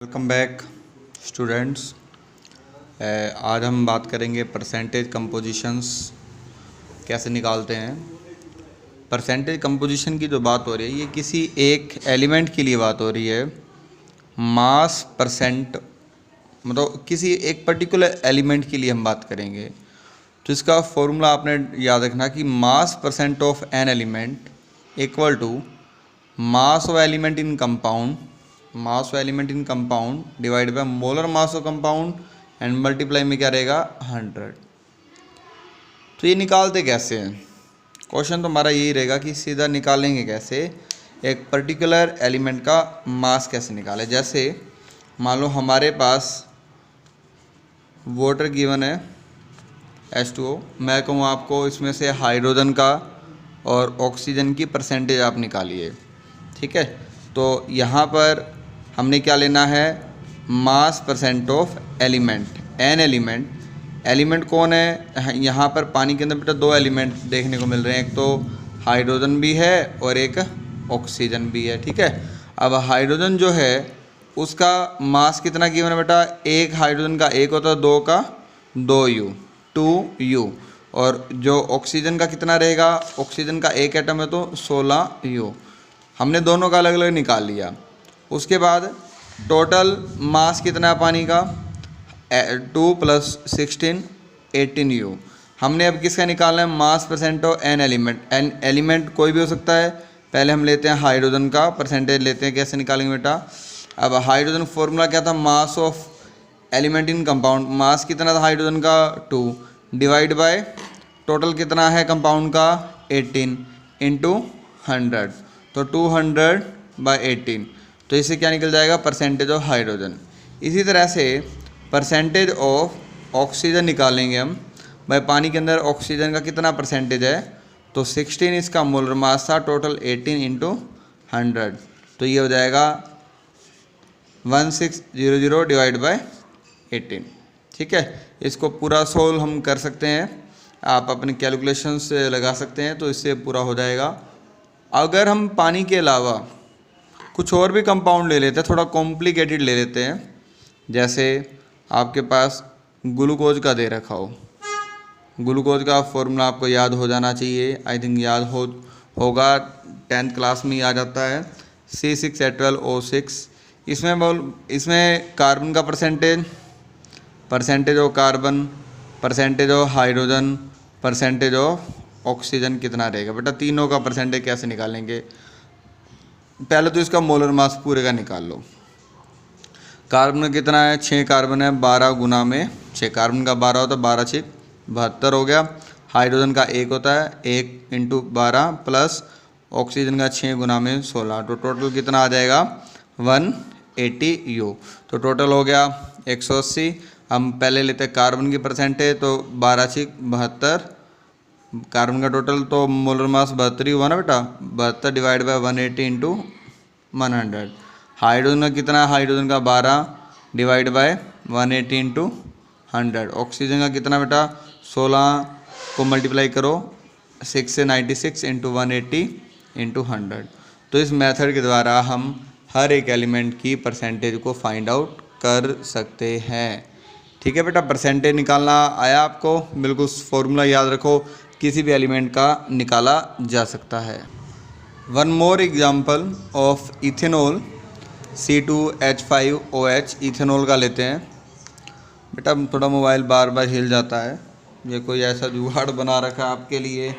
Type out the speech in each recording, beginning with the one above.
Welcome back students. आज हम बात करेंगे परसेंटेज कंपोजिशंस कैसे निकालते हैं। परसेंटेज कंपोजिशन की जो बात हो रही है ये किसी एक एलिमेंट के लिए बात हो रही है। मास परसेंट मतलब किसी एक पर्टिकुलर एलिमेंट के लिए हम बात करेंगे। तो इसका फॉर्मूला आपने याद रखना कि mass percent of an element equal to mass of element in compound, mass of element in compound divide by molar mass of compound and multiply में क्या रहेगा 100। तो ये निकालते कैसे हैं, क्वेश्चन तो हमारा यही रहेगा कि सीधा निकालेंगे कैसे एक पर्टिकुलर एलिमेंट का मास कैसे निकाले। जैसे मान लो हमारे पास वाटर गिवन है H2O, मैं कहूँ आपको इसमें से हाइड्रोजन का और ऑक्सीजन की परसेंटेज आप निकालिए। ठीक है, तो यहाँ पर हमने क्या लेना है मास percent of element an element. Element कौन है, यहाँ पर पानी के अंदर बेटा दो एलिमेंट देखने को मिल रहे हैं, एक तो हाइड्रोजन भी है और एक ऑक्सीजन भी है। ठीक है, अब हाइड्रोजन जो है उसका मास कितना गिवन है बेटा, एक हाइड्रोजन का एक होता है, दो का 2U 2U, और जो ऑक्सीजन का कितना रहेगा, ऑक्सीजन का एक एटम है तो 16U। हमने दोनों का अलग अलग निकाल लिया। उसके बाद टोटल मास कितना है पानी का 2 + 16 18U। हमने अब किसका निकालना है मास percent of an element. An element कोई भी हो सकता है, पहले हम लेते हैं हाइड्रोजन का परसेंटेज लेते हैं। कैसे निकालेंगे बेटा, अब हाइड्रोजन फॉर्मूला क्या था mass of element in compound, mass कितना था हाइड्रोजन का 2 डिवाइड बाय टोटल कितना है कंपाउंड का 18 इंटू 100, तो 200/18। तो इससे क्या निकल जाएगा परसेंटेज ऑफ हाइड्रोजन। इसी तरह से परसेंटेज ऑफ ऑक्सीजन निकालेंगे हम। भाई पानी के अंदर ऑक्सीजन का कितना परसेंटेज है, तो 16 इसका मोलर मास था, टोटल 18 इंटू 100, तो ये हो जाएगा 1600 डिवाइड बाय 18। ठीक है, इसको पूरा सोल्व हम कर सकते हैं, आप अपने कैलकुलेशन से लगा सकते हैं, तो इससे पूरा हो जाएगा। अगर हम पानी के अलावा कुछ और भी कंपाउंड ले लेते हैं, थोड़ा कॉम्प्लिकेटेड ले लेते हैं, जैसे आपके पास ग्लूकोज का दे रखा हो, ग्लूकोज का फॉर्मूला आपको याद हो जाना चाहिए, आई थिंक याद होगा 10th क्लास में ही आ जाता है C6H12O6। इसमें कार्बन का percentage of carbon, percentage of hydrogen, percentage of oxygen कितना रहेगा बेटा, तीनों का परसेंटेज कैसे निकालेंगे। पहले तो इसका मोलर मास पूरे का निकाल लो। कार्बन का कितना है 6 कार्बन है, 12 गुना में 6, कार्बन का 12 होता है, 12 6 72 हो गया। हाइड्रोजन का 1 होता है, 1 इंटू 12 प्लस ऑक्सीजन का 6 गुना में 16, तो टोटल कितना आ जाएगा 180U। तो टोटल हो गया 180। हम पहले लेते हैं कार्बन की परसेंटेज, तो 12 6 72, कार्बन का टोटल तो मोलर मास 72 हुआ ना बेटा, 72 डिवाइड बाय 180 इंटू 100। हाइड्रोजन का कितना है, हाइड्रोजन का 12 डिवाइड बाय 180 इंटू 100। ऑक्सीजन का कितना बेटा 16 को मल्टीप्लाई करो 6 से 96 इंटू 180 इंटू 100। तो इस मेथड के द्वारा हम हर एक एलिमेंट की परसेंटेज को फाइंड आउट कर सकते हैं। ठीक है बेटा, परसेंटेज निकालना आया आपको, बिल्कुल फॉर्मूला याद रखो, किसी भी एलिमेंट का निकाला जा सकता है। One more example of ethanol C2H5OH, ethanol का लेते हैं। बेटा थोड़ा मोबाइल बार बार हिल जाता है, ये कोई ऐसा जुगाड़ बना रखा है आपके लिए,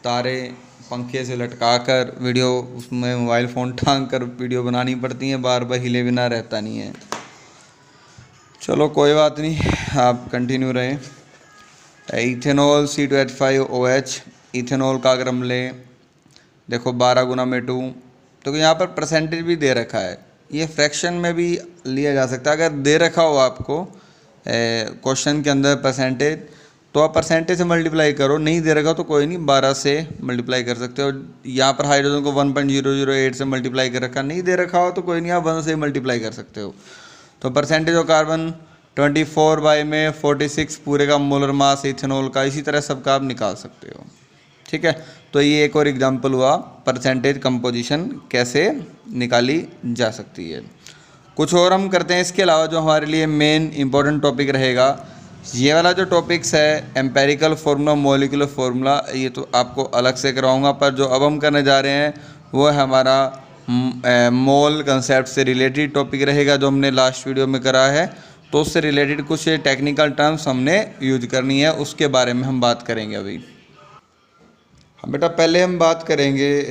तारे पंखे से लटका कर वीडियो उसमें मोबाइल फ़ोन टांग कर वीडियो बनानी पड़ती है, बार बार हिले बिना रहता नहीं है। चलो कोई बात नहीं, आप कंटिन्यू रहें। इथेनॉल C2H5OH, इथेनॉल का अगर हम लें, देखो 12 गुना में 2, तो यहाँ पर परसेंटेज भी दे रखा है, ये फ्रैक्शन में भी लिया जा सकता है। अगर दे रखा हो आपको क्वेश्चन के अंदर परसेंटेज, तो आप परसेंटेज से मल्टीप्लाई करो, नहीं दे रखा हो तो कोई नहीं 12 से मल्टीप्लाई कर सकते हो। यहाँ पर हाइड्रोजन को 1.008 से मल्टीप्लाई कर रखा, नहीं दे रखा हो तो कोई नहीं, आप 1 से मल्टीप्लाई कर सकते हो। तो परसेंटेज ऑफ कार्बन 24 में 46 पूरे का मोलर मास इथेनॉल का, इसी तरह सबका आप निकाल सकते हो। ठीक है, तो ये एक और एग्जांपल हुआ परसेंटेज कंपोजिशन कैसे निकाली जा सकती है। कुछ और हम करते हैं इसके अलावा जो हमारे लिए मेन इंपॉर्टेंट टॉपिक रहेगा, ये वाला जो टॉपिक्स है एम्पेरिकल फार्मूला, मॉलिक्यूलर फार्मूला, ये तो आपको अलग से कराऊंगा, पर जो अब हम करने जा रहे हैं वो है हमारा मोल कंसेप्ट से रिलेटेड टॉपिक रहेगा, जो हमने लास्ट वीडियो में करा है। तो उससे रिलेटेड कुछ टेक्निकल टर्म्स हमने यूज करनी है, उसके बारे में हम बात करेंगे अभी। हाँ बेटा, पहले हम बात करेंगे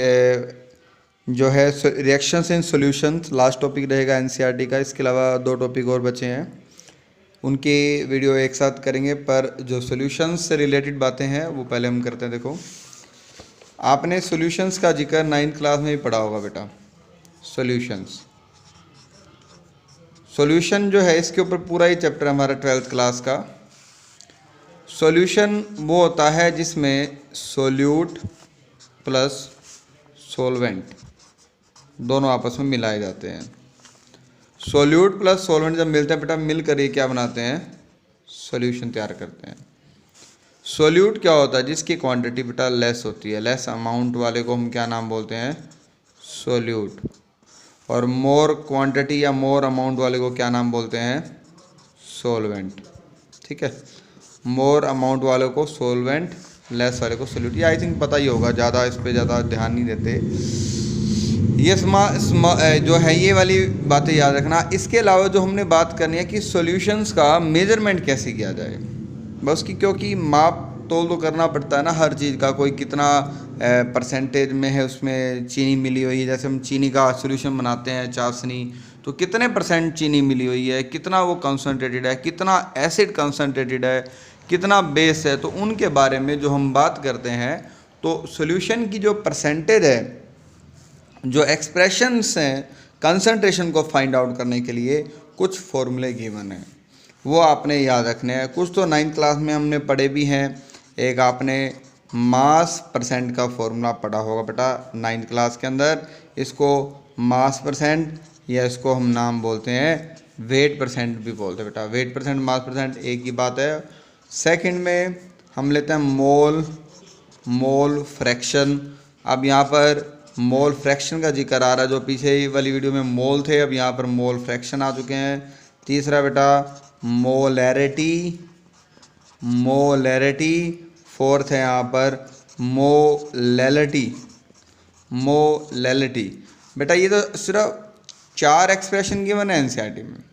जो है reactions in solutions, last topic रहेगा एनसीईआरटी का। इसके अलावा 2 टॉपिक और बचे हैं, उनकी वीडियो एक साथ करेंगे, पर जो सॉल्यूशंस से रिलेटेड बातें हैं वो पहले हम करते हैं। देखो, आपने सॉल्यूशंस का जिक्र 9th क्लास में ही पढ़ा होगा बेटा। सॉल्यूशन जो है इसके ऊपर पूरा ही चैप्टर हमारा 12th क्लास का। सॉल्यूशन वो होता है जिसमें सोल्यूट प्लस सॉल्वेंट दोनों आपस में मिलाए जाते हैं। सोल्यूट प्लस सॉल्वेंट जब मिलते हैं बेटा, मिलकर ये क्या बनाते हैं, सॉल्यूशन तैयार करते हैं। सोल्यूट क्या होता है, जिसकी क्वांटिटी बेटा लेस होती है, लेस अमाउंट वाले को हम क्या नाम बोलते हैं, सोल्यूट। और मोर क्वांटिटी या मोर अमाउंट वाले को क्या नाम बोलते हैं, सॉल्वेंट। ठीक है, मोर अमाउंट वाले को सॉल्वेंट, लेस वाले को सोल्यूट। ये आई थिंक पता ही होगा, ज़्यादा इस पर ज़्यादा ध्यान नहीं देते। ये जो है ये वाली बातें याद रखना। इसके अलावा जो हमने बात करनी है कि सॉल्यूशंस का मेजरमेंट कैसे किया जाए, बस की, क्योंकि माप तोल तो करना पड़ता है ना हर चीज़ का। कोई कितना परसेंटेज में है उसमें चीनी मिली हुई है, जैसे हम चीनी का सॉल्यूशन बनाते हैं चाशनी, तो कितने % चीनी मिली हुई है, कितना वो कंसनट्रेटेड है, कितना एसिड कंसनट्रेटेड है, कितना बेस है, तो उनके बारे में जो हम बात करते हैं। तो सॉल्यूशन की जो परसेंटेज है, जो एक्सप्रेशंस हैं कंसंट्रेशन को फाइंड आउट करने के लिए कुछ फॉर्मूले गिवन हैं, वो आपने याद रखने हैं। कुछ तो 9th क्लास में हमने पढ़े भी हैं। एक आपने मास % का फॉर्मूला पढ़ा होगा बेटा 9th क्लास के अंदर। इसको मास % या इसको हम नाम बोलते हैं वेट % भी बोलते हैं बेटा। वेट %, मास % एक ही बात है। सेकंड में हम लेते हैं मोल फ्रैक्शन। अब यहाँ पर मोल फ्रैक्शन का जिक्र आ रहा है, जो पीछे वाली वीडियो में मोल थे, अब यहाँ पर मोल फ्रैक्शन आ चुके हैं। तीसरा बेटा मोलैरिटी। फोर्थ है यहाँ पर मोलैलिटी। बेटा ये तो सिर्फ 4 एक्सप्रेशन गिवन है एनसीईआरटी में।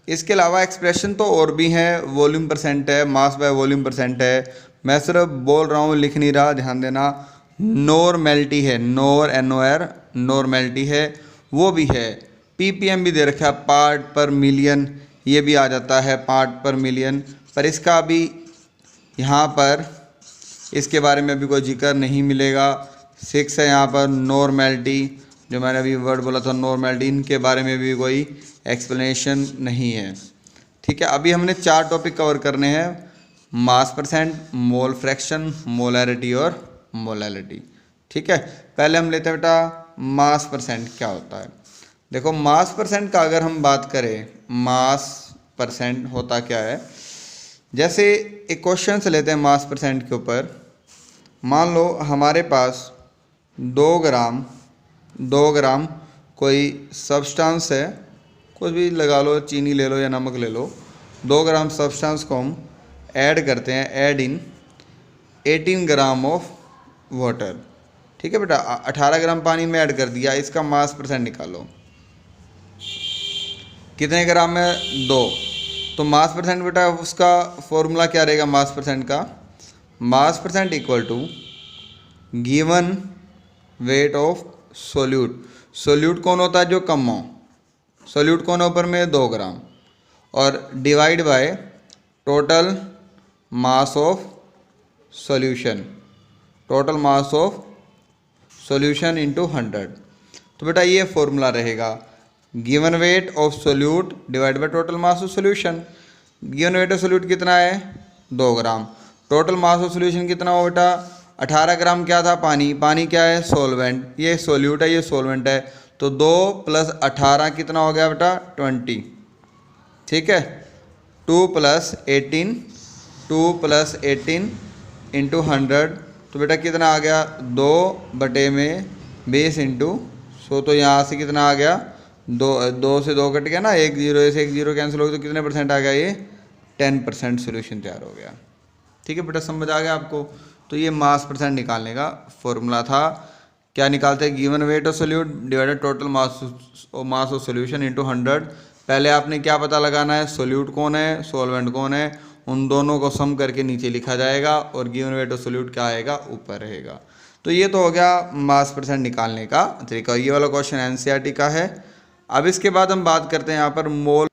इसके अलावा एक्सप्रेशन तो और भी हैं, वॉल्यूम % है, मास बाय वॉल्यूम % है। मैं सिर्फ बोल रहा हूँ, लिख नहीं रहा, ध्यान देना। नॉर्मेलिटी है, नॉर्मेलिटी है, वो भी है। ppm भी दे रखा है, पार्ट पर मिलियन, ये भी आ जाता है पार्ट पर मिलियन, पर इसका अभी यहाँ पर इसके बारे में अभी कोई जिक्र नहीं मिलेगा। 6 है यहाँ पर नॉर्मेलिटी, जो मैंने अभी वर्ड बोला था नॉर्मेलिटी, इनके बारे में भी कोई एक्सप्लेनेशन नहीं है। ठीक है, अभी हमने 4 टॉपिक कवर करने हैं, मास %, मोल फ्रैक्शन, मोलैरिटी और मोलैलिटी। ठीक है, पहले हम लेते हैं बेटा मास % क्या होता है। देखो मास % का अगर हम बात करें, मास % होता क्या है, जैसे एक क्वेश्चन से लेते हैं मास % के ऊपर। मान लो हमारे पास 2 ग्राम कोई सब्सटेंस है, कुछ भी लगा लो, चीनी ले लो या नमक ले लो। 2 ग्राम सब्सटेंस को हम ऐड करते हैं, add in 18 gram of water. ठीक है बेटा, 18 ग्राम पानी में ऐड कर दिया, इसका मास % निकालो। कितने ग्राम है, 2। तो मास % बेटा उसका फॉर्मूला क्या रहेगा मास % का, mass % equal to given weight of solute. Solute कौन होता है, जो कम हो, सोल्यूट कौन है ऊपर में, 2 ग्राम, और divide by total mass of solution, total mass of solution into 100। तो बेटा ये फॉर्मूला रहेगा, given weight of solute divide by total mass of solution. Given weight of solute कितना है, 2 ग्राम, टोटल मास ऑफ सॉल्यूशन कितना हो बेटा, 18 ग्राम क्या था, पानी क्या है, सॉल्वेंट, ये सोल्यूट है, ये सॉल्वेंट है। तो 2 + 18 कितना हो गया बेटा, 20। ठीक है, 2 + 18 इंटू 100, तो बेटा कितना आ गया, 2/20 इंटू 100। तो यहाँ से कितना आ गया, दो से दो कट गया ना, एक जीरो से एक जीरो कैंसिल हो गया, तो कितने परसेंट आ गया ये 10% सोल्यूशन तैयार हो गया। ठीक है बेटा, समझ आ गया आपको। तो ये मास परसेंट निकालने का फॉर्मूला था। क्या निकालते हैं, given weight of solute divided total mass of solution into 100। पहले आपने क्या पता लगाना है, सोल्यूट कौन है, सोलवेंट कौन है, उन दोनों को सम करके नीचे लिखा जाएगा और गिवन वेट ऑफ सोल्यूट क्या आएगा, ऊपर रहेगा। तो ये तो हो गया मास परसेंट निकालने का तरीका। ये वाला क्वेश्चन एनसीईआरटी का है। अब इसके बाद हम बात करते हैं यहाँ पर मोल,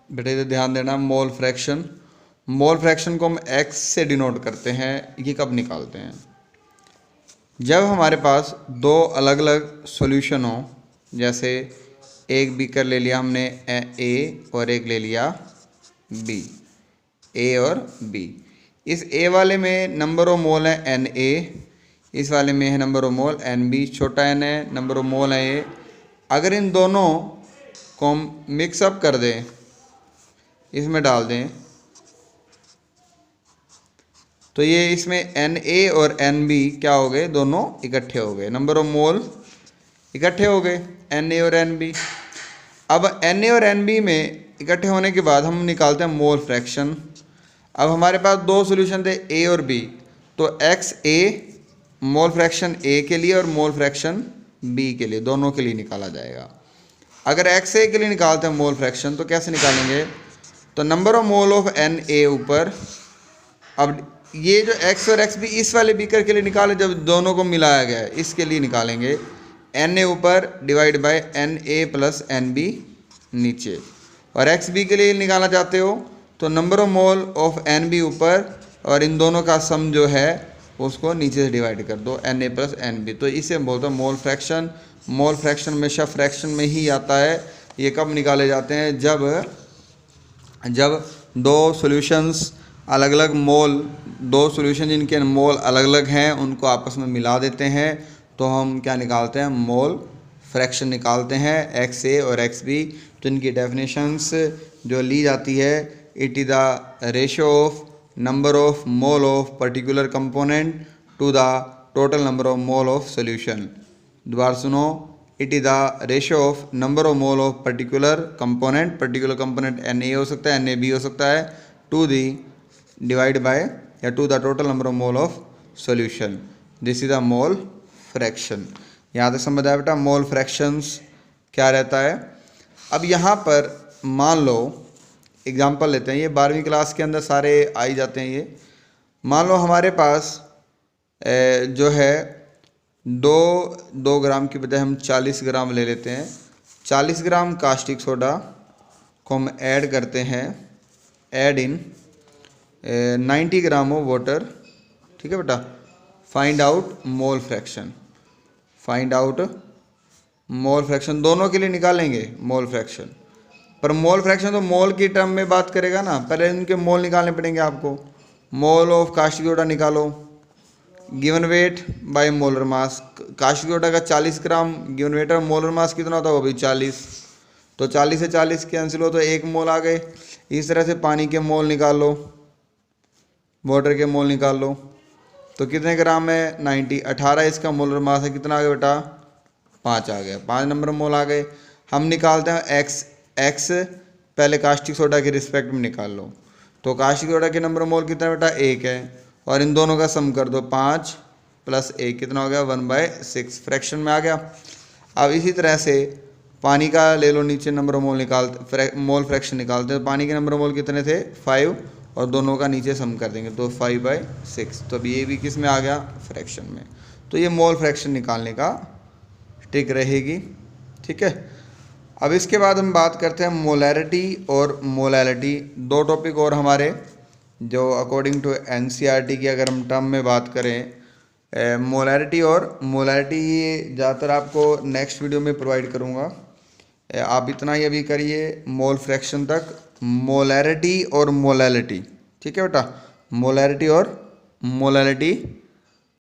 बेटे इधर ध्यान देना, मोल फ्रैक्शन। मोल फ्रैक्शन को हम एक्स से डिनोट करते हैं। ये कब निकालते हैं, जब हमारे पास दो अलग अलग सॉल्यूशन हो, जैसे एक बीकर ले लिया हमने ए और एक ले लिया बी, ए और बी। इस ए वाले में नंबर ऑफ मोल है एन ए, इस वाले में है number of mole N B, छोटा एन है, नंबर ऑफ मोल है ए। अगर इन दोनों को हम मिक्सअप कर दें, इसमें डाल दें, तो ये इसमें एन ए और एन बी क्या हो गए, दोनों इकट्ठे हो गए, नंबर ऑफ मोल इकट्ठे हो गए एन ए और एन बी। अब एन ए और एन बी में इकट्ठे होने के बाद हम निकालते हैं मोल फ्रैक्शन। अब हमारे पास दो सॉल्यूशन थे ए और बी, तो x A mole fraction A के लिए और मोल फ्रैक्शन बी के लिए, दोनों के लिए निकाला जाएगा। अगर एक्स ए के लिए निकालते हैं मोल फ्रैक्शन, तो कैसे निकालेंगे, तो number of mole of N A ऊपर, अब ये जो एक्स और एक्स बी इस वाले बीकर के लिए निकाले, जब दोनों को मिलाया गया है इसके लिए निकालेंगे, एन ए ऊपर divide by N A plus N B नीचे। और एक्स बी के लिए निकालना चाहते हो तो number of mole of N B ऊपर और इन दोनों का सम जो है उसको नीचे से डिवाइड कर दो, N A plus N B. तो इसे बोलते हैं मोल फ्रैक्शन। मोल फ्रैक्शन हमेशा फ्रैक्शन में ही आता है। ये कब निकाले जाते हैं, जब दो सॉल्यूशंस अलग अलग मोल, दो सॉल्यूशन जिनके मोल अलग अलग हैं उनको आपस में मिला देते हैं, तो हम क्या निकालते हैं, मोल फ्रैक्शन निकालते हैं, एक्स ए और एक्स बी। तो इनकी डेफिनेशंस जो ली जाती है, it is the ratio of number of mole of particular component to the total number of mole of solution. दोबारा सुनो, it is the ratio of number of mole of particular component N A हो सकता है, N A B हो सकता है, to the divide by या to the total number of mole of solution. This is the mole fraction. यहाँ तक समझ आया बेटा, मोल फ्रैक्शंस क्या रहता है। अब यहाँ पर मान लो एग्जांपल लेते हैं, ये 12वीं क्लास के अंदर सारे आ ही जाते हैं। ये मान लो हमारे पास जो है 2 ग्राम की बजाय हम 40 ग्राम ले लेते हैं। 40 ग्राम कास्टिक सोडा को हम ऐड करते हैं, add in 90 gram of water. ठीक है बेटा, find out mole fraction. Find out mole fraction दोनों के लिए निकालेंगे मोल फ्रैक्शन, पर मोल फ्रैक्शन तो मोल की टर्म में बात करेगा ना, पहले इनके मोल निकालने पड़ेंगे आपको। मोल ऑफ कास्टिक सोडा निकालो, given weight by molar mass. Caustic soda का 40 ग्राम गिवन वेट और मोलर मास कितना होता है, वो भी 40। तो 40 से 40 कैंसिल हो तो 1 मोल आ गए। इस तरह से पानी के मोल निकाल लो, वाटर के मोल निकाल लो, तो कितने ग्राम है 90। 18 इसका मोलर मास है, कितना आ गया बेटा 5 आ गया, 5 नंबर मोल आ गए। हम निकालते हैं एक्स पहले कास्टिक सोडा के रिस्पेक्ट में निकाल लो, तो कास्टिक सोडा के नंबर मोल कितना बेटा 1 है, और इन दोनों का सम कर दो, 5 + 1 कितना हो गया 1/6 फ्रैक्शन में आ गया। अब इसी तरह से पानी का ले लो, नीचे नंबर मोल निकालते, मोल फ्रैक्शन निकालते हैं। पानी के नंबर मोल कितने थे 5, और दोनों का नीचे सम कर देंगे तो 5/6। तो अब ये भी किस में आ गया, फ्रैक्शन में। तो ये मोल फ्रैक्शन निकालने का ट्रिक रहेगी। ठीक है, अब इसके बाद हम बात करते हैं मोलैरिटी और मोलैलिटी। 2 टॉपिक और हमारे जो अकॉर्डिंग टू एनसीईआरटी की अगर हम टर्म में बात करें, मोलैरिटी और मोलैलिटी, ये ज़्यादातर आपको नेक्स्ट वीडियो में प्रोवाइड करूँगा। आप इतना ही अभी करिए मोल फ्रैक्शन तक, मोलैरिटी और मोलैलिटी। ठीक है बेटा, मोलैरिटी और मोलैलिटी